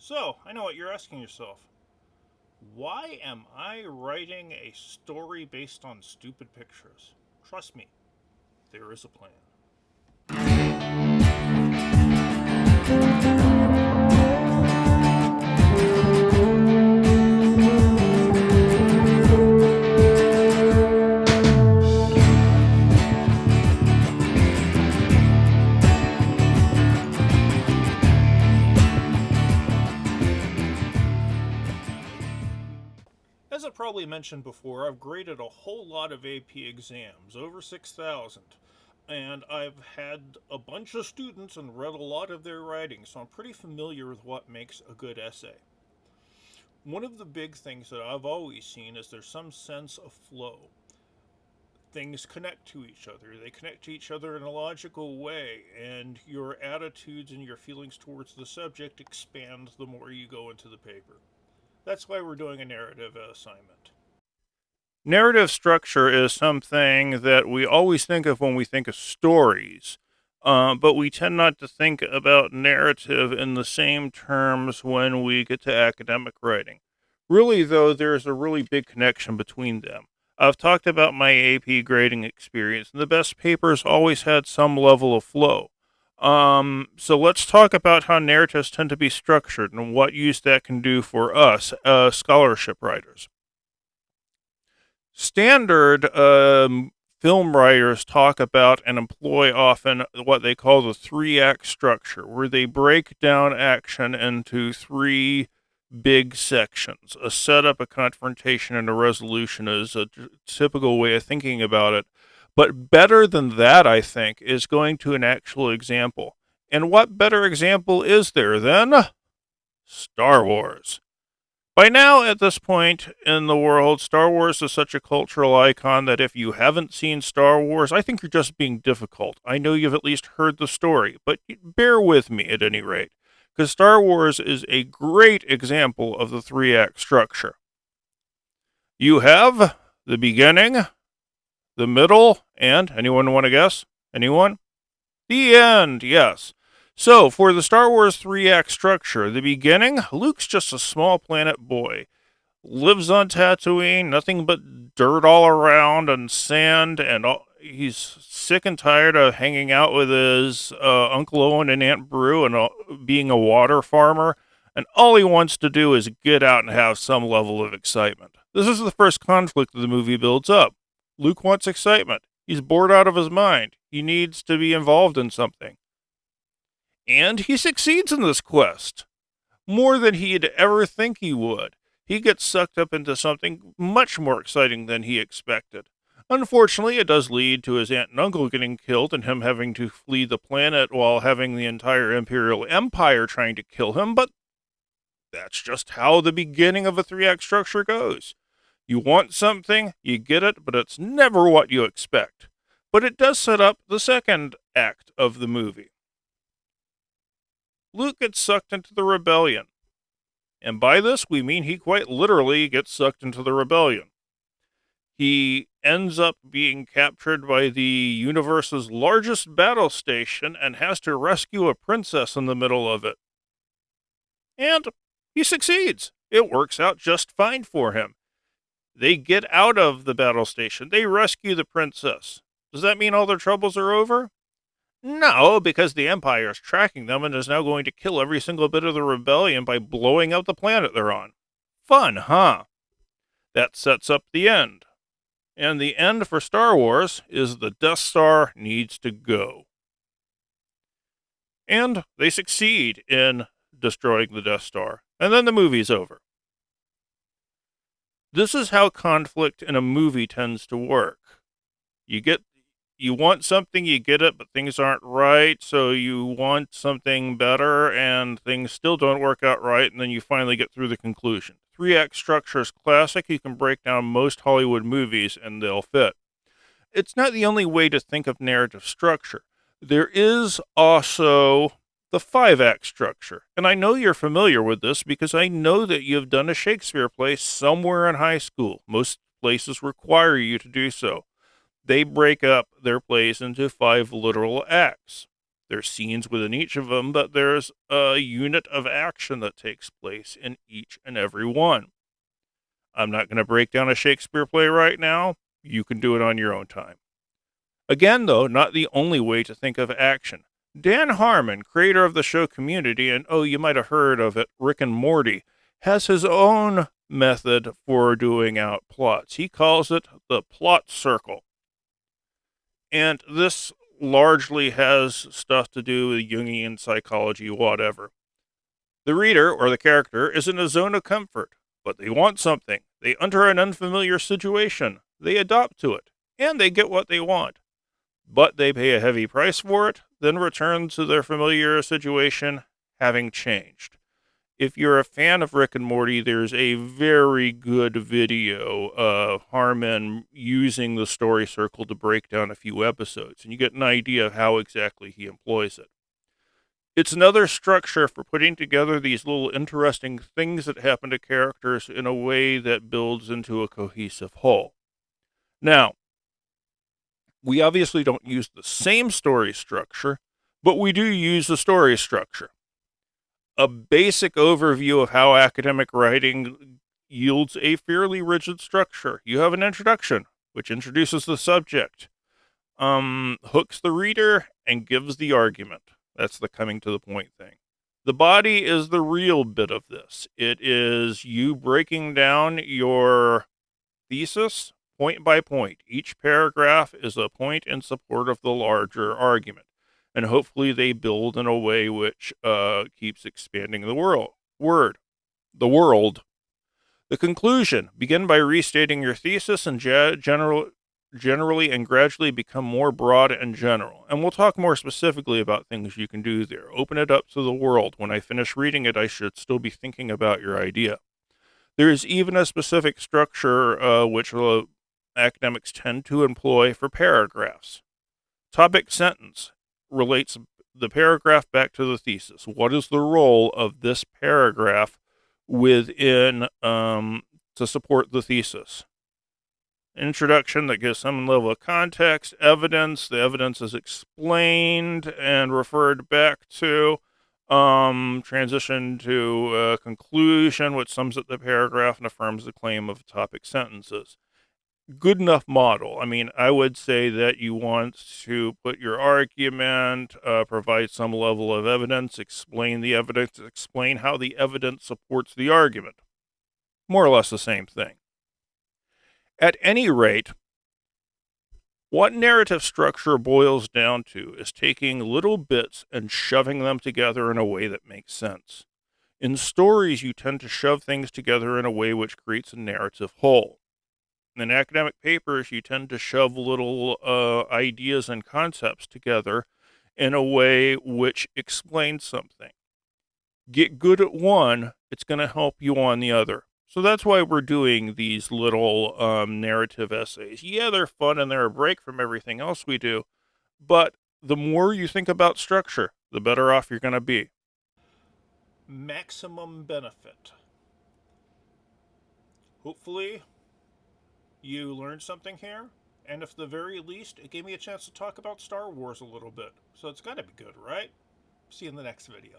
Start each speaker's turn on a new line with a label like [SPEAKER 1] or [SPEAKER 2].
[SPEAKER 1] So, I know what you're asking yourself. Why am I writing a story based on stupid pictures? Trust me, there is a plan. As I probably mentioned before, I've graded a whole lot of AP exams, over 6,000. And I've had a bunch of students and read a lot of their writing, so I'm pretty familiar with what makes a good essay. One of the big things that I've always seen is there's some sense of flow. Things connect to each other. They connect to each other in a logical way, and your attitudes and your feelings towards the subject expand the more you go into the paper. That's why we're doing a narrative assignment. Narrative structure is something that we always think of when we think of stories, but we tend not to think about narrative in the same terms when we get to academic writing. Really, though, there's a really big connection between them. I've talked about my AP grading experience, and the best papers always had some level of flow. So let's talk about how narratives tend to be structured and what use that can do for us, scholarship writers. Standard film writers talk about and employ often what they call the three act structure, where they break down action into three big sections. A setup, a confrontation, and a resolution is a typical way of thinking about it. But better than that, I think, is going to an actual example. And what better example is there than Star Wars? By now, at this point in the world, Star Wars is such a cultural icon that if you haven't seen Star Wars, I think you're just being difficult. I know you've at least heard the story, but bear with me at any rate, because Star Wars is a great example of the three act structure. You have the beginning, the middle, and anyone want to guess? Anyone? The end, yes. So, for the Star Wars 3 act structure, the beginning, Luke's just a small planet boy. Lives on Tatooine, nothing but dirt all around and sand, and he's sick and tired of hanging out with his Uncle Owen and Aunt Beru and being a water farmer. And all he wants to do is get out and have some level of excitement. This is the first conflict the movie builds up. Luke wants excitement. He's bored out of his mind. He needs to be involved in something. And he succeeds in this quest more than he'd ever think he would. He gets sucked up into something much more exciting than he expected. Unfortunately, it does lead to his aunt and uncle getting killed and him having to flee the planet while having the entire Imperial Empire trying to kill him, but that's just how the beginning of a 3 act structure goes. You want something, you get it, but it's never what you expect. But it does set up the second act of the movie. Luke gets sucked into the rebellion. And by this, we mean he quite literally gets sucked into the rebellion. He ends up being captured by the universe's largest battle station and has to rescue a princess in the middle of it. And he succeeds. It works out just fine for him. They get out of the battle station. They rescue the princess. Does that mean all their troubles are over? No, because the Empire is tracking them and is now going to kill every single bit of the rebellion by blowing up the planet they're on. Fun, huh? That sets up the end. And the end for Star Wars is the Death Star needs to go. And they succeed in destroying the Death Star. And then the movie's over. This is how conflict in a movie tends to work. You want something, you get it, but things aren't right, so you want something better, and things still don't work out right, and then you finally get through the conclusion. 3 act structure is classic. You can break down most Hollywood movies, and they'll fit. It's not the only way to think of narrative structure. There is also the 5 act structure, and I know you're familiar with this because I know that you've done a Shakespeare play somewhere in high school. Most places require you to do so. They break up their plays into 5 literal acts. There's scenes within each of them, but there's a unit of action that takes place in each and every one. I'm not going to break down a Shakespeare play right now. You can do it on your own time. Again, though, not the only way to think of action. Dan Harmon, creator of the show Community, and oh, you might have heard of it, Rick and Morty, has his own method for doing out plots. He calls it the plot circle. And this largely has stuff to do with Jungian psychology, whatever. The reader, or the character, is in a zone of comfort, but they want something. They enter an unfamiliar situation. They adopt to it, and they get what they want. But they pay a heavy price for it, then return to their familiar situation, having changed. If you're a fan of Rick and Morty, there's a very good video of Harmon using the story circle to break down a few episodes, and you get an idea of how exactly he employs it. It's another structure for putting together these little interesting things that happen to characters in a way that builds into a cohesive whole. Now, we obviously don't use the same story structure, but we do use the story structure. A basic overview of how academic writing yields a fairly rigid structure. You have an introduction, which introduces the subject, hooks the reader, and gives the argument. That's the coming to the point thing. The body is the real bit of this. It is you breaking down your thesis point by point. Each paragraph is a point in support of the larger argument. And hopefully they build in a way which keeps expanding the world. The conclusion. Begin by restating your thesis and generally and gradually become more broad and general. And we'll talk more specifically about things you can do there. Open it up to the world. When I finish reading it, I should still be thinking about your idea. There is even a specific structure which academics tend to employ for paragraphs. Topic sentence relates the paragraph back to the thesis. What is the role of this paragraph within to support the thesis? Introduction that gives some level of context, evidence. The evidence is explained and referred back to. Transition to conclusion, which sums up the paragraph and affirms the claim of topic sentences. Good enough model. I mean, I would say that you want to put your argument, provide some level of evidence, explain the evidence, explain how the evidence supports the argument. More or less the same thing. At any rate, what narrative structure boils down to is taking little bits and shoving them together in a way that makes sense. In stories, you tend to shove things together in a way which creates a narrative whole. In academic papers, you tend to shove little ideas and concepts together in a way which explains something. Get good at one, it's going to help you on the other. So that's why we're doing these little narrative essays. Yeah, they're fun and they're a break from everything else we do, but the more you think about structure, the better off you're going to be. Maximum benefit. Hopefully, you learned something here, and at the very least, it gave me a chance to talk about Star Wars a little bit. So it's got to be good, right? See you in the next video.